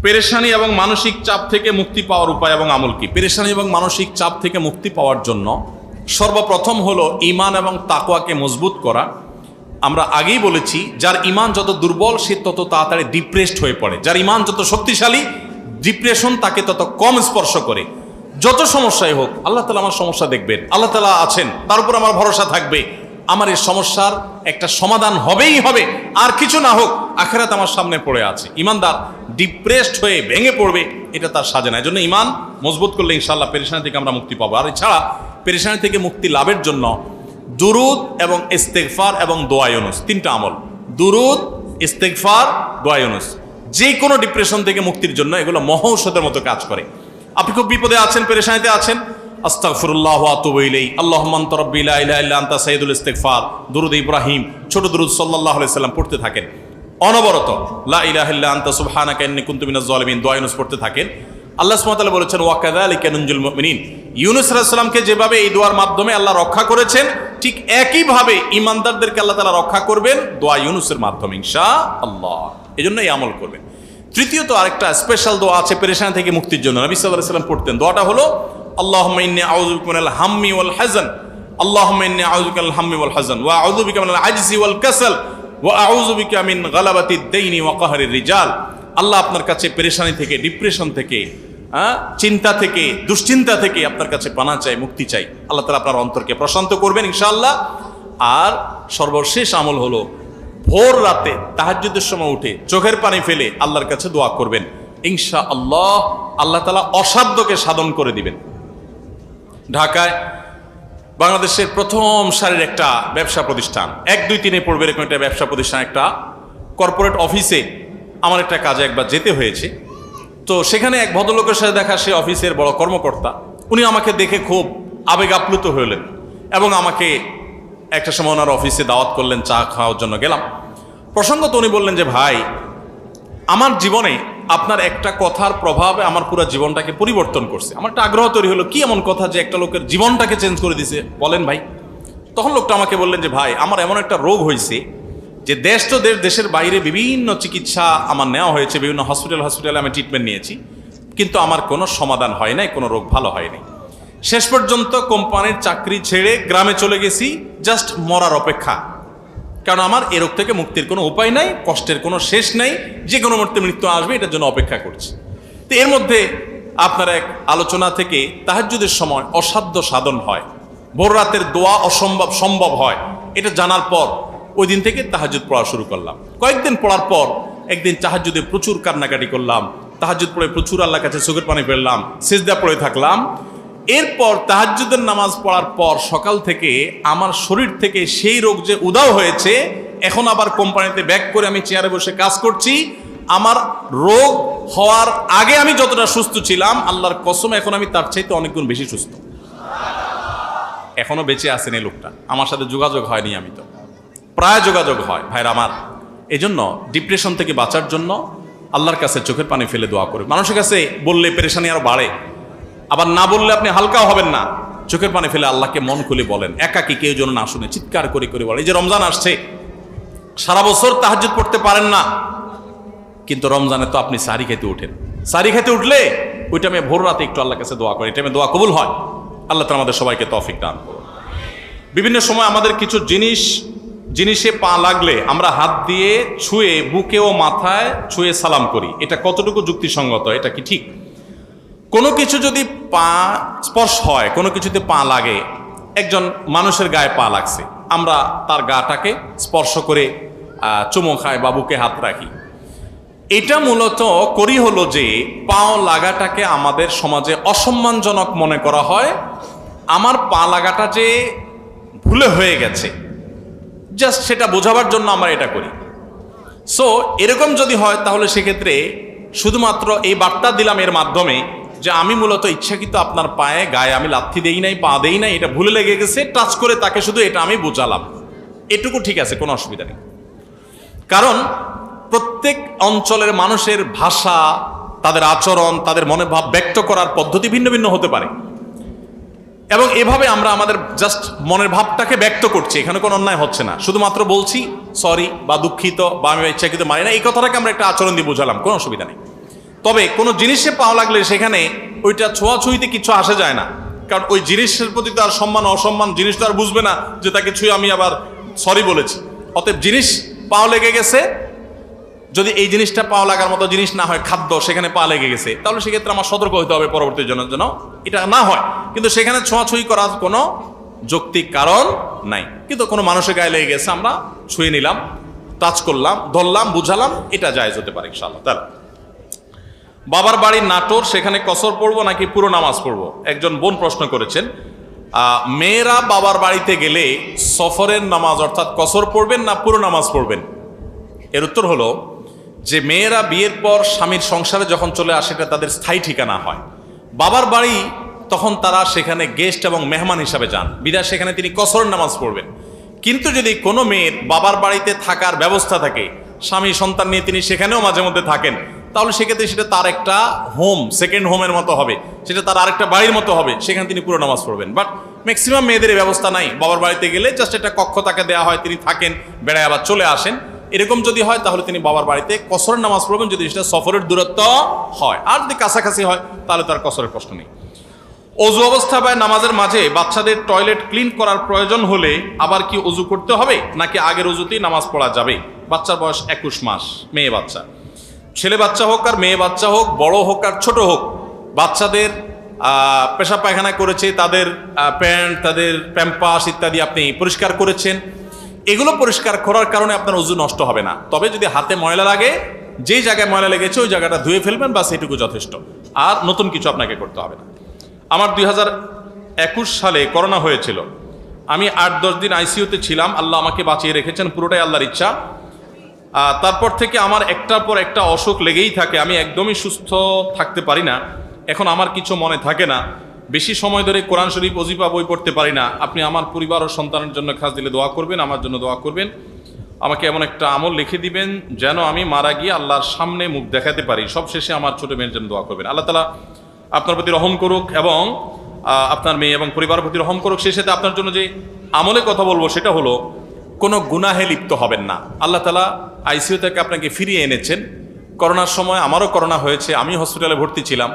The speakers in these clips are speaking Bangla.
পেরেশানি এবং মানসিক চাপ থেকে মুক্তি পাওয়ার উপায় এবং আমল কি? পেরেশানি এবং মানসিক চাপ থেকে মুক্তি পাওয়ার জন্য সর্বপ্রথম হলো ঈমান এবং তাকওয়াকে মজবুত করা। আমরা আগেই বলেছি, যার ঈমান যত দুর্বল সে তত তাড়াতাড়ি ডিপ্রেসড হয়ে পড়ে, যার ঈমান যত শক্তিশালী ডিপ্রেশন তাকে তত কম স্পর্শ করে। যত সমস্যাই হোক, আল্লাহ তাআলা আমার সমস্যা দেখবেন, আল্লাহ তাআলা আছেন, তার উপর আমার ভরসা থাকবে, আমার এই সমস্যার একটা সমাধান হবেই হবে, আর কিছু না হোক আখিরাত আমার সামনে পড়ে আছে। ঈমানদার ডিপ্রেসড হয়ে ভেঙে পড়বে, এটা তার সাজে না। এই জন্য ঈমান মজবুত করলে ইনশাআল্লাহ পেরেশানি থেকে আমরা মুক্তি পাবো। আর এছাড়া পেরেশানি থেকে মুক্তি লাভের জন্য দুরুদ এবং ইস্তেগফার এবং দোয়া ইউনুস, তিনটা আমল, দুরুদ, ইস্তেগফার, দোয়া ইউনুস, যে কোনো ডিপ্রেশন থেকে মুক্তির জন্য এগুলো মহৌষধের মতো কাজ করে। আপনি খুব বিপদে আছেন, পেরেশানিতে আছেন, আস্তাগফিরুল্লাহ ওয়া আতুবু ইলাইহি, আল্লাহুম্মা আনতা রাব্বি লা ইলাহা ইল্লা আনতা সাইয়্যিদুল ইস্তিগফার, দুরুদ ইব্রাহিম, ছোট দুরুদ সাল্লাল্লাহু আলাইহি সাল্লাম পড়তে থাকেন অনবরত। লা ইলাহা ইল্লা আনতা সুবহানাকা ইন্নী কুনতু মিনাজ জালিমিন, দোয়া ইউনুস পড়তে থাকেন। আল্লাহ সুবহানাহু ওয়া তাআলা বলেছেন ওয়া কাযালিকা নুনজিল মুমিনিন, ইউনুস আলাইহিস সালামকে যেভাবে এই দোয়ার মাধ্যমে আল্লাহ রক্ষা করেছেন, ঠিক একইভাবে ঈমানদারদেরকে আল্লাহ তাআলা রক্ষা করবেন দোয়া ইউনুসের মাধ্যমে ইনশাআল্লাহ। এজন্য এই আমল করবেন। তৃতীয়ত আরেকটা স্পেশাল দোয়া আছে পেরেশানি থেকে মুক্তির জন্য, নবী সাল্লাল্লাহু আলাইহি ওয়াসাল্লাম পড়তেন। দোয়াটা হলো আল্লাহুম্মা ইন্নী আউযু বিকা মিনাল হাম্মি ওয়াল হাযান, আল্লাহুম্মা ইন্নী আউযু বিকা মিনাল হাম্মি ওয়াল হাযান ওয়া আউযু বিকা মিনাল আজজি ওয়াল কাসাল ওয়া আউযু বিকা মিন গালাবাতিদ দাইনি ওয়া কাহরির রিজাল। আল্লাহ আপনার কাছে পেরেশানি থেকে, ডিপ্রেশন থেকে, চিন্তা থেকে, দুশ্চিন্তা থেকে আপনার কাছে পানা চাই, মুক্তি চাই। আল্লাহ তাআলা আপনার অন্তরকে প্রশান্ত করবেন ইনশাআল্লাহ। আর সর্বশেষ আমল হলো ভোর রাতে তাহাজ্জুদের সময় উঠে চোখের পানি ফেলে আল্লাহর কাছে দোয়া করবেন ইনশাআল্লাহ। আল্লাহ তাআলা অসাধ্যকে সাধন করে দিবেন। ঢাকায় বাংলাদেশের প্রথম সারির একটা ব্যবসা প্রতিষ্ঠান, 1, 2, 3 পড়বে এরকম একটা ব্যবসা প্রতিষ্ঠান, একটা কর্পোরেট অফিসে আমার একটা কাজে একবার যেতে হয়েছে। তো সেখানে এক ভদ্রলোকের সাথে দেখা, সে অফিসের বড় কর্মকর্তা। উনি আমাকে দেখে খুব আবেগ আপ্লুত হলেন এবং আমাকে একটা সময় ওনার অফিসে দাওয়াত করলেন, চা খাওয়ার জন্য গেলাম। প্রসঙ্গত উনি বললেন যে ভাই, আমার জীবনে আপনার একটা কথার প্রভাবে আমার পুরো জীবনটাকে পরিবর্তন করছে। আমার একটা আগ্রহ তৈরি হলো, কি এমন কথা যে একটা লোকের জীবনটাকে চেঞ্জ করে দিছে, বলেন ভাই। তখন লোকটা আমাকে বললেন যে ভাই, আমার এমন একটা রোগ হয়েছে যে দেশ তো দেশের বাইরে বিভিন্ন চিকিৎসা আমার নেওয়া হয়েছে, বিভিন্ন হসপিটালে আমি ট্রিটমেন্ট নিয়েছি, কিন্তু আমার কোনো সমাধান হয় নাই, কোনো রোগ ভালো হয়নি। শেষ পর্যন্ত কোম্পানির চাকরি ছেড়ে গ্রামে চলে গেছি, জাস্ট মরার অপেক্ষা। কারণ আমার এ রোগ থেকে মুক্তির কোনো উপায় নাই, কষ্টের কোনো শেষ নাই, যে কোনো মুহূর্তে মৃত্যু আসবে, এটার জন্য অপেক্ষা করছি। তো এর মধ্যে আপনার এক আলোচনা থেকে তাহাজ্জুদের সময় অসাধ্য সাধন হয়, ভোর রাতের দোয়া অসম্ভব সম্ভব হয়, এটা জানার পর ওই দিন থেকে তাহাজ্জুদ পড়া শুরু করলাম। কয়েকদিন পড়ার পর একদিন তাহাজ্জুদে প্রচুর কান্নাকাটি করলাম, তাহাজ্জুদ পড়ে প্রচুর আল্লাহর কাছে চোখের পানি ফেললাম, সিজদা পড়ে থাকলাম। এরপর তাহাজ্জুদের নামাজ পড়ার পর সকাল থেকে আমার শরীর থেকে সেই রোগ যে উধাও হয়েছে, এখন আবার কোম্পানিতে ব্যাক করে আমি চেয়ারে বসে কাজ করছি। আমার রোগ হওয়ার আগে আমি যতটা সুস্থ ছিলাম, আল্লাহর কসম এখন আমি তার চাইতে অনেক গুণ বেশি সুস্থ। এখনো বেঁচে আছেন এই লোকটা, আমার সাথে যোগাযোগ হয়নি, আমি তো প্রায় যোগাযোগ হয় ভাইরা আমার। এই জন্য ডিপ্রেশন থেকে বাঁচার জন্য আল্লাহর কাছে চোখের পানি ফেলে দোয়া করে। মানুষের কাছে বললে পেরেশানি আরো বাড়ে, আবার না বললে আপনি হালকাও হবেন না। চোখের পানি ফেলে আল্লাহকে মন খুলে বলেন, একাকি কেউ যেন না শুনে, চিৎকার করে করে বলে। এই যে রমজান আসছে, সারা বছর তাহাজ্জুদ পড়তে পারেন না, কিন্তু রমজানে তো আপনি সারি খেতে উঠেন। সারি খেতে উঠলে ওই টাইমে ভোর রাতে একটু আল্লাহর কাছে দোয়া করে, এই টাইমে দোয়া কবুল হয়। আল্লাহ তাআলা আমাদের সবাইকে তৌফিক দান করুন। বিভিন্ন সময় আমাদের কিছু জিনিসে পা লাগলে আমরা হাত দিয়ে ছুঁয়ে, বুকে ও মাথায় ছুঁয়ে সালাম করি, এটা কতটুকু যুক্তিসঙ্গত, এটা কি ঠিক? কোনো কিছু যদি পা স্পর্শ হয়, কোনো কিছুতে পা লাগে, একজন মানুষের গায়ে পা লাগছে, আমরা তার গাটাকে স্পর্শ করে চুমো খাই বা বুকে হাত রাখি। এটা মূলত করি হলো যে পাও লাগাটাকে আমাদের সমাজে অসম্মানজনক মনে করা হয়। আমার পা লাগাটা যে ভুলে হয়ে গেছে, জাস্ট সেটা বোঝাবার জন্য আমরা এটা করি। সো এরকম যদি হয়, তাহলে সেক্ষেত্রে শুধুমাত্র এই বার্তা দিলাম এর মাধ্যমে যে আমি মূলত ইচ্ছাকৃত আপনার পায়ে গায়ে আমি লাথি দেই নাই, পা দেই নাই, এটা ভুলে লেগে গেছে, টাচ করে তাকে শুধু এটা আমি বোঝালাম, এটুকু ঠিক আছে, কোনো অসুবিধা নেই। কারণ প্রত্যেক অঞ্চলের মানুষের ভাষা, তাদের আচরণ, তাদের মনের ভাব ব্যক্ত করার পদ্ধতি ভিন্ন ভিন্ন হতে পারে, এবং এভাবে আমরা আমাদের জাস্ট মনের ভাবটাকে ব্যক্ত করছি, এখানে কোনো অন্যায় হচ্ছে না। শুধুমাত্র বলছি সরি বা দুঃখিত বা আমি ইচ্ছাকৃত মানি না, এই কথাটাকে আমরা একটা আচরণ দিয়ে বোঝালাম, কোনো অসুবিধা নেই। তবে কোনো জিনিসে পাওয়া লাগলে সেখানে ওইটা ছোঁয়াছুঁইতে কিছু আসে যায় না, কারণ ওই জিনিসের প্রতি তো আর সম্মান অসম্মান জিনিস তো আর বুঝবে না যে তাকে ছুঁয়ে আমি আবার সরি বলেছি। অতএব জিনিস পাও লেগে গেছে, যদি এই জিনিসটা পাওয়া লাগার মতো জিনিস না হয়, খাদ্য সেখানে পা লেগে গেছে, তাহলে সেক্ষেত্রে আমার সতর্ক হতে হবে পরবর্তী জনের জন্য এটা না হয়। কিন্তু সেখানে ছোঁয়াছুঁই করার কোনো যৌক্তিক কারণ নাই। কিন্তু কোনো মানুষের গায়ে লেগে গেছে, আমরা ছুঁয়ে নিলাম, টাচ করলাম, ধরলাম, বুঝালাম, এটা জায়েজ হতে পারে ইনশাআল্লাহ। তাহলে বাবার বাড়ির নাটোর, সেখানে কসর পড়বো নাকি পুরো নামাজ পড়বো? একজন বোন প্রশ্ন করেছেন। মেয়েরা বাবার বাড়িতে গেলে সফরের নামাজ অর্থাৎ কসর পড়বেন না পুরো নামাজ পড়বেন? এর উত্তর হলো যে মেয়েরা বিয়ের পর স্বামীর সংসারে যখন চলে আসে এটা তাদের স্থায়ী ঠিকানা হয়। বাবার বাড়ি তখন তারা সেখানে গেস্ট এবং মেহমান হিসাবে যান, বিধায় সেখানে তিনি কসর নামাজ পড়বেন। কিন্তু যদি কোনো মেয়ের বাবার বাড়িতে থাকার ব্যবস্থা থাকে, স্বামী সন্তান নিয়ে তিনি সেখানেও মাঝে মধ্যে থাকেন, তাহলে সেক্ষেত্রে সেটা তার একটা হোম, সেকেন্ড হোমের মতো হবে, সেটা তার আরেকটা বাড়ির মতো হবে, সেখানে তিনি পুরো নামাজ পড়বেন। বাট ম্যাক্সিমাম মেয়েদের এই ব্যবস্থা নাই। বাবার বাড়িতে গেলে জাস্ট একটা কক্ষ তাকে দেওয়া হয়, তিনি থাকেন, বেড়ায় আবার চলে আসেন। এরকম যদি হয় তাহলে তিনি বাবার বাড়িতে কসরের নামাজ পড়বেন, যদি সেটা সফরের দূরত্ব হয়। আর যদি কাছাকাছি হয় তাহলে তার কসরের কষ্ট নেই। অজু অবস্থা বা নামাজের মাঝে বাচ্চাদের টয়লেট ক্লিন করার প্রয়োজন হলে আবার কি অজু করতে হবে, নাকি আগের অজুতেই নামাজ পড়া যাবে? বাচ্চার বয়স 21 মাস, মেয়ে বাচ্চা। ছেলে বাচ্চা হোক আর মেয়ে বাচ্চা হোক, বড় হোক আর ছোট হোক, বাচ্চাদের পেশাব পায়খানা করেছে, তাদের প্যান্ট, তাদের প্যাম্পাস ইত্যাদি আপনি পরিষ্কার করেছেন, এগুলো পরিষ্কার করার কারণে আপনার অজু নষ্ট হবে না। তবে যদি হাতে ময়লা লাগে, যেই জায়গায় ময়লা লেগেছে ওই জায়গাটা ধুয়ে ফেলবেন, বাস এটুকু যথেষ্ট, আর নতুন কিছু আপনাকে করতে হবে না। আমার 2021 সালে করোনা হয়েছিল, আমি 8-10 দিন আইসিইউতে ছিলাম, আল্লাহ আমাকে বাঁচিয়ে রেখেছেন, পুরোটাই আল্লাহর ইচ্ছা। তারপর থেকে আমার একটার পর একটা অসুখ লেগেই থাকে, আমি একদমই সুস্থ থাকতে পারি না। এখন আমার কিছু মনে থাকে না, বেশি সময় ধরে কোরআন শরীফ ওজিফা বই পড়তে পারি না। আপনি আমার পরিবার ও সন্তানের জন্য খাস দিলে দোয়া করবেন, আমার জন্য দোয়া করবেন। আমাকে এমন একটা আমল লিখে দিবেন যেন আমি মারা গিয়ে আল্লাহর সামনে মুখ দেখাতে পারি। সবশেষে আমার ছোট মেয়ের জন্য দোয়া করবেন। আল্লাহ তাআলা আপনার প্রতি রহম করুক এবং আপনার মেয়ে এবং পরিবারের প্রতি রহম করুক। সেই সাথে আপনার জন্য যে আমলে কথা বলবো সেটা হলো, কোনো গুনাহে লিপ্ত হবেন না। আল্লাহ তাআলা আইসিইউ থেকে আপনাকে ফিরিয়ে এনেছেন। করোনার সময় আমারও করোনা হয়েছে, আমি হসপিটালে ভর্তি ছিলাম,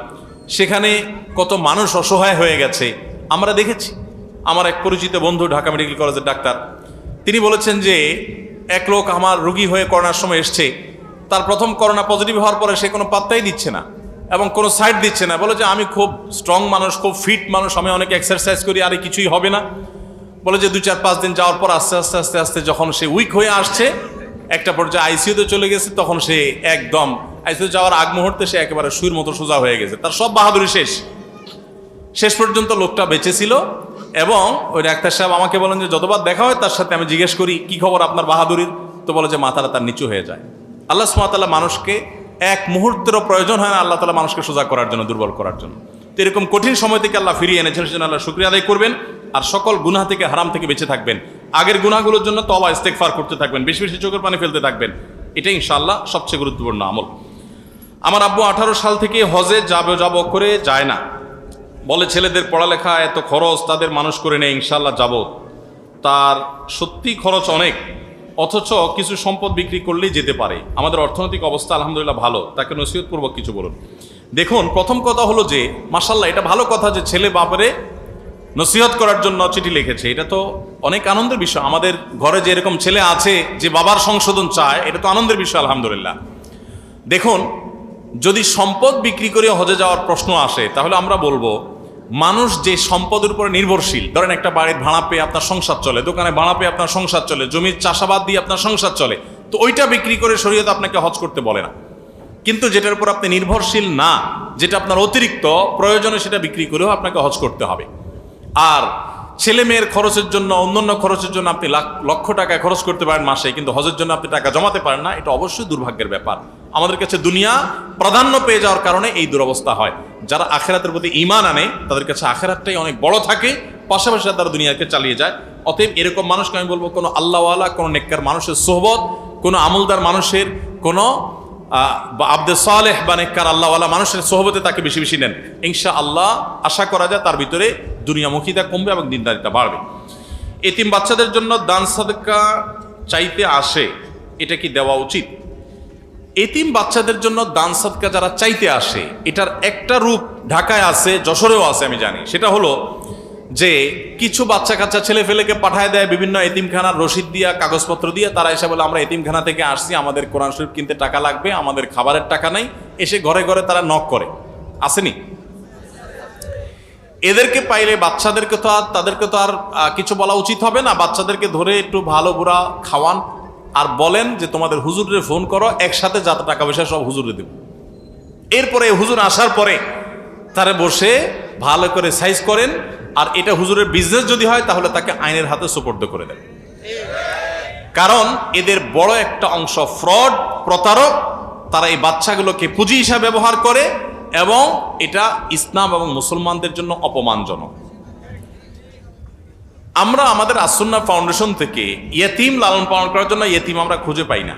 সেখানে কত মানুষ অসহায় হয়ে গেছে আমরা দেখেছি। আমার এক পরিচিত বন্ধু ঢাকা মেডিকেল কলেজের ডাক্তার, তিনি বলেছেন যে এক লোক আমার রোগী হয়ে করোনার সময় এসছে, তার প্রথম করোনা পজিটিভ হওয়ার পরে সে কোনো পাত্তাই দিচ্ছে না এবং কোনো সাইড দিচ্ছে না, বলে যে আমি খুব স্ট্রং মানুষ, খুব ফিট মানুষ, আমি অনেক এক্সারসাইজ করি, আর কিছুই হবে না। বলে যে 2-4-5 দিন যাওয়ার পর আস্তে আস্তে আস্তে আস্তে যখন সে উইক হয়ে আসছে, একটা পর্যায়ে আইসিইউতে চলে গেছে, তখন সে একদম আইসিইউ যাওয়ার আগ মুহূর্তে সে একেবারে সুইর মতো সোজা হয়ে গেছে, তার সব বাহাদুরি শেষ পর্যন্ত লোকটা বেঁচে ছিল। এবং ওই ডাক্তার সাহেব আমাকে বলেন যে যতবার দেখা হয় তার সাথে আমি জিজ্ঞেস করি কি খবর আপনার বাহাদুরির, তো বলে যে মাথাটা তার নিচু হয়ে যায়। আল্লাহ সুবহানাহু ওয়া তাআলা মানুষকে এক মুহূর্তেরও প্রয়োজন হয় না আল্লাহ তাআলা মানুষকে সোজা করার জন্য, দুর্বল করার জন্য। তো এরকম কঠিন সময় থেকে আল্লাহ ফিরিয়ে এনেছেন, সেজন্য আল্লাহ শুকরিয়া আদায় করবেন। আর সকল গুনাহ থেকে, হারাম থেকে বেঁচে থাকবেন। আগের গুনাহগুলোর জন্য তওবা ইস্তেগফার করতে থাকবেন, বেশি বেশি চোখের পানি ফেলতে থাকবেন। এটা ইনশাআল্লাহ সবচেয়ে গুরুত্বপূর্ণ আমল। আমার আব্বু 18 সাল থেকে হজে যাব করে যায় না, বলে ছেলেদের পড়ালেখা এত খরচ, তাদের মানুষ করে নেই, ইনশাআল্লাহ যাব। তার সত্যি খরচ অনেক, অথচ কিছু সম্পদ বিক্রি করলেই যেতে পারে। আমাদের অর্থনৈতিক অবস্থা আলহামদুলিল্লাহ ভালো, তাকে নসিহতপূর্বক কিছু বলুন। দেখুন, প্রথম কথা হলো যে মাশাআল্লাহ, এটা ভালো কথা যে ছেলে বাপরে নসিহত করার জন্য চিঠি লিখেছে, এটা তো অনেক আনন্দের বিষয়। আমাদের ঘরে যে এরকম ছেলে আছে যে বাবার সংশোধন চায়, এটা তো আনন্দের বিষয় আলহামদুলিল্লাহ। দেখুন, যদি সম্পদ বিক্রি করে হজে যাওয়ার প্রশ্ন আসে, তাহলে আমরা বলবো মানুষ যে সম্পদের উপরে নির্ভরশীল, ধরেন একটা বাড়ির ভাড়া পেয়ে আপনার সংসার চলে, দোকানে ভাড়া পেয়ে আপনার সংসার চলে, জমির চাষাবাদ দিয়ে আপনার সংসার চলে, তো ওইটা বিক্রি করে শরীয়ত আপনাকে হজ করতে বলে না। কিন্তু যেটার উপর আপনি নির্ভরশীল না, যেটা আপনার অতিরিক্ত প্রয়োজনে, সেটা বিক্রি করেও আপনাকে হজ করতে হবে। আর ছেলে মেয়ের খরচের জন্য, অন্যান্য খরচের জন্য আপনি লক্ষ টাকা খরচ করতে পারেন মাসে, কিন্তু হজের জন্য আপনি টাকা জমাতে পারেন না, এটা অবশ্যই দুর্ভাগ্যের ব্যাপার। আমাদের কাছে দুনিয়া প্রাধান্য পেয়ে যাওয়ার কারণে এই দুরবস্থা হয়। যারা আখেরাতের প্রতি ঈমান আনে, তাদের কাছে আখেরাতটাই অনেক বড় থাকে, পাশাপাশি তারা দুনিয়াকে চালিয়ে যায়। অতএব এরকম মানুষকে আমি বলবো, কোনো আল্লাহওয়ালা, কোনো নেককার মানুষের সোহবত, কোনো আমলদার মানুষের, কোনো আব্দে সালেহ বা নেককার আল্লাহওয়ালা মানুষের সোহবতে তাকে বেশি বেশি নেন। ইনশাআল্লাহ আশা করা যায় তার ভিতরে দুনিয়ামুখিতা কমবে এবং দিনদারিতা বাড়বে। এতিম বাচ্চাদের জন্য দান সাদকা চাইতে আসে, এটা কি দেওয়া উচিত? এতিম বাচ্চাদের জন্য দান সদকা যারা চাইতে আসে, এটার একটা রূপ ঢাকায় আছে, যশোরেও আছে আমি জানি। সেটা হলো যে কিছু বাচ্চা কাচ্চা ছেলে ফেলেকে পাঠায় দেয় বিভিন্ন এতিমখানার রসিদ দিয়া, কাগজপত্র দিয়ে। তারা এসে বলে আমরা এতিমখানা থেকে আসছি, আমাদের কোরআন শরীফ কিনতে টাকা লাগবে, আমাদের খাবারের টাকা নাই। এসে ঘরে ঘরে তারা নক করে, আসেনি? এদেরকে পাইলে তাদেরকে তো আর কিছু বলা উচিত হবে না। বাচ্চাদেরকে ধরে একটু ভালো বুড়া খাওয়ান আর বলেন যে তোমাদের হুজুরে ফোন করো, একসাথে যত টাকা পয়সা সব হুজুরে দেব। এরপরে হুজুর আসার পরে তারা বসে ভালো করে সাইজ করেন, আর এটা হুজুরের বিজনেস যদি হয় তাহলে তাকে আইনের হাতে সুপর্দ করে দেন। কারণ এদের বড় একটা অংশ ফ্রড, প্রতারক। তারা এই বাচ্চাগুলোকে পুঁজি হিসাবে ব্যবহার করে এবং এটা ইসলাম এবং মুসলমানদের জন্য অপমানজনক। আমরা আমাদের আসুন্নাহ ফাউন্ডেশন থেকে ইয়েতিম লালন পালন করার জন্য ইয়েতিম আমরা খুঁজে পাই না।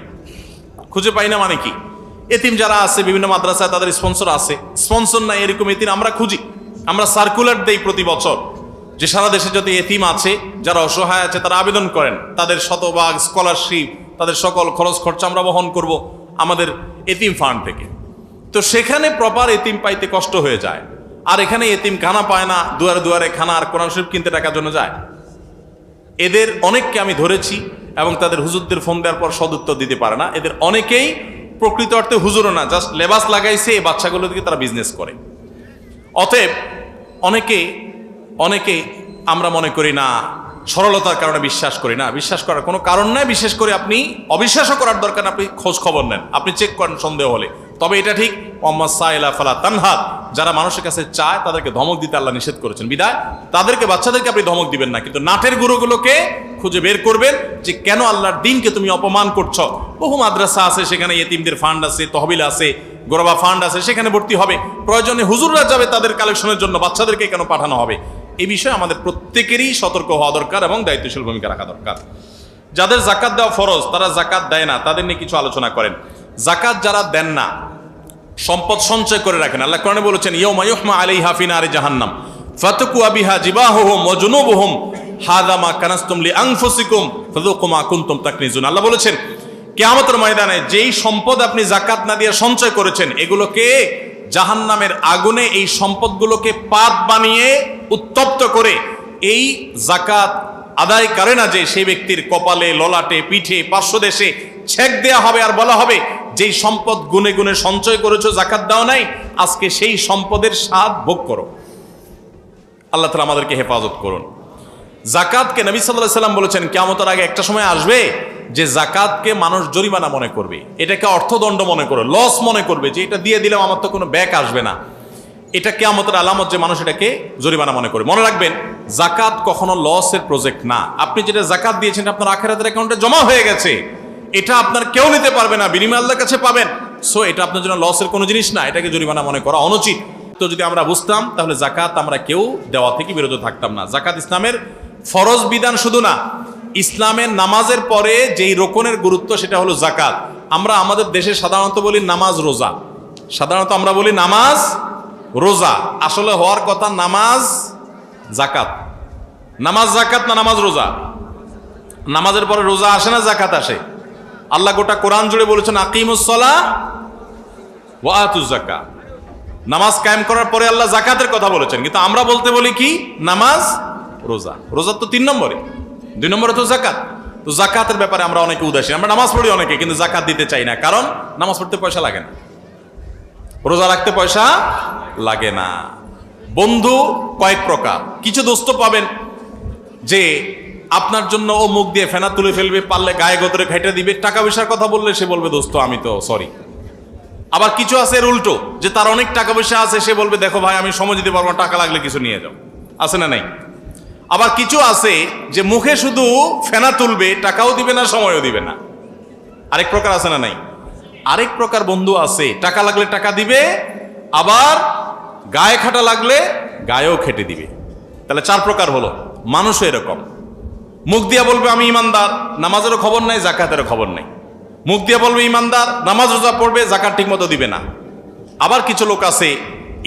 খুঁজে পাই না মানে কি? এতিম যারা আছে বিভিন্ন মাদ্রাসায় তাদের স্পন্সর আছে, স্পন্সর নাই এরকম এতিম আমরা খুঁজি। আমরা সার্কুলার দেই প্রতি বছর যে সারা দেশে যত এতিম আছে, যারা অসহায় আছে, তারা আবেদন করেন, তাদের শতভাগ স্কলারশিপ, তাদের সকল খরচ খরচা আমরা বহন করব আমাদের এতিম ফান্ড থেকে। তো সেখানে প্রপার এতিম পাইতে কষ্ট হয়ে যায়। আর এখানে এতিম খানা পায় না, দুয়ারে দুয়ারে খানা আর কোরআন শরীফ কিনতে টাকার জন্য যায়। এদের অনেককে আমি ধরেছি এবং তাদের হুজুরদের ফোন দেওয়ার পর সদুত্তর দিতে পারে না। এদের অনেকেই প্রকৃত অর্থে হুজুরও না, জাস্ট লেবাস লাগাইছে, এই বাচ্চাগুলো দিকে তারা বিজনেস করে। অতএব অনেকে আমরা মনে করি না, সরলতার কারণে বিশ্বাস করি না। বিশ্বাস করার কোনো কারণ নাই। বিশেষ করে আপনি অবিশ্বাসও করার দরকার, আপনি খোঁজ খবর নেন, আপনি চেক করেন সন্দেহ হলে। তবে এটা ঠিক, ফালা তানহাদ, যারা মানুষের কাছে চায় তাদেরকে ধমক দিতে আল্লাহ নিষেধ করেছেন। বিদায় তাদেরকে, বাচ্চাদেরকে আপনি ধমক দিবেন না, কিন্তু নাটের গুঁড়োগুলোকে খুঁজে বের করবেন যে কেন আল্লাহর দ্বীনকে তুমি অপমান করছো। বহু মাদ্রাসা আছে, সেখানে ইয়েতিমদের ফান্ড আছে, তহবিল আছে, গোরবা ফান্ড আছে, সেখানে ভর্তি হবে। প্রয়োজনে হুজুররা যাবে তাদের কালেকশনের জন্য, বাচ্চাদেরকে কেন পাঠানো হবে? এই বিষয়ে আমাদের প্রত্যেকেরই সতর্ক হওয়া দরকার এবং দায়িত্বশীল ভূমিকা রাখা দরকার। যাদের জাকাত দেওয়া ফরজ, তারা জাকাত দেয় না, তাদের নিয়ে কিছু আলোচনা করেন। জাকাত যারা দেন না, সম্পদ সঞ্চয় করে রাখেন, আল্লাহ কোরআনে বলেছেন ইয়াউমা ইউহমা আলাইহা ফি নারি জাহান্নাম ফাতাকুয়া বিহা জিবাহুহুম ওয়া জুনুবুহুম হাযা মা কানাসতুম লিআনফুসিকুম ফাযুকু মা কুনতুম তাকনিজুন। আল্লাহ বলেছেন কিয়ামতের ময়দানে যেই সম্পদ আপনি জাকাত না দিয়ে সঞ্চয় করেছেন, এগুলোকে জাহান্নামের আগুনে, এই সম্পদগুলোকে পাত বানিয়ে উত্তপ্ত করে এই জাকাত আদায় করে না যে সেই ব্যক্তির কপালে, ললাটে, পিঠে, পার্শ্বদেশে ছেক দেয়া হবে আর বলা হবে যেই সম্পদ গুনে গুনে সঞ্চয় করেছো, জাকাত দাও নাই, আজকে সেই সম্পদের স্বাদ ভোগ করো। আল্লাহ তাআলা আমাদেরকে হেফাজত করুন। জাকাতকে নবী সাল্লাল্লাহু আলাইহি ওয়াসাল্লাম বলেছেন কিয়ামতের আগে একটা সময় আসবে যে জাকাতকে মানুষ জরিমানা মনে করবে, এটাকে অর্থদণ্ড মনে করবে, লস মনে করবে, যে এটা দিয়ে দিলাম আমার তো কোনো ব্যাক আসবে না। এটা কিয়ামতের আলামত যে মানুষ এটাকে জরিমানা মনে করে। মনে রাখবেন, জাকাত কখনো লসের প্রজেক্ট না। আপনি যেটা জাকাত দিয়েছেন আপনার আখিরাতের অ্যাকাউন্টে জমা হয়ে গেছে, এটা আপনার কেউ নিতে পারবে না, বিনিময় আল্লাহর কাছে পাবেন। সো এটা আপনার জন্য লসের কোনো জিনিস না, এটাকে জরিমানা মনে করা অনুচিত। তো যদি আমরা বুঝতাম তাহলে জাকাত আমরা কেউ দেওয়া থেকে বিরত থাকতাম না। জাকাত ইসলামের ফরজ বিধান শুধু না, ইসলামের নামাজের পরে যেই রোকনের গুরুত্ব সেটা হলো জাকাত। আমরা আমাদের দেশে সাধারণত বলি নামাজ রোজা, সাধারণত আমরা বলি নামাজ রোজা, আসলে হওয়ার কথা নামাজ জাকাত। নামাজ জাকাত না নামাজ রোজা? নামাজের পরে রোজা আসে না জাকাত আসে? আল্লাহ গোটা কোরআন জুড়ে বলেছেন আকিমুস সালাহ ওয়া আতুজ যাকাত। নামাজ কায়েম করার পরে আল্লাহ জাকাতের কথা বলেছেন, কিন্তু আমরা বলতে বলি কি নামাজ রোজা। রোজা তো 3 নম্বরে, 2 নম্বরে তো জাকাত। তো জাকাতের ব্যাপারে আমরা অনেকে উদাসীন। আমরা নামাজ পড়ি অনেকে, কিন্তু জাকাত দিতে চাই না, কারণ নামাজ পড়তে পয়সা লাগে না, রোজা রাখতে পয়সা লাগে না। বন্ধু কয়েক প্রকার। কিছু দোস্ত পাবেন যে আপনার জন্য ও মুখ দিয়ে ফেনা তুলে ফেলবে, পারলে গায়ে গতরে খাইটা দিবে, টাকা পয়সার কথা বললে সে বলবে দোস্ত আমি তো সরি। আবার কিছু আছে এর উল্টো, যে তার অনেক টাকা পয়সা আছে, সে বলবে দেখো ভাই আমি সময় দিতে পারবো না, টাকা লাগলে কিছু নিয়ে যাও। আছে না নাই? আবার কিছু আছে যে মুখে শুধু ফেনা তুলবে, টাকাও দিবে না, সময়ও দিবে না। আরেক প্রকার আছে না নাই? আরেক প্রকার বন্ধু আছে, টাকা লাগলে টাকা দিবে, আবার গায়ে খাটা লাগলে গায়েও খেটে দিবে। তাহলে 4 প্রকার হলো। মানুষও এরকম, মুখ দিয়া বলবে আমি ইমানদার, নামাজেরও খবর নাই, জাকাতেরও খবর নাই। মুখ দিয়া বলবে ইমানদার, নামাজ রোজা পড়বে, জাকাত ঠিক মতো দিবে না। আবার কিছু লোক আছে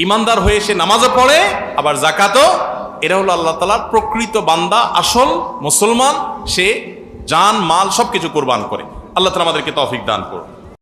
ইমানদার হয়ে সে নামাজও পড়ে আবার জাকাতও। এরা হলো আল্লাহ তাআলার প্রকৃত বান্দা, আসল মুসলমান। সে জান মাল সবকিছু কোরবান করে। আল্লাহ তাআলা আমাদেরকে তৌফিক দান করুন।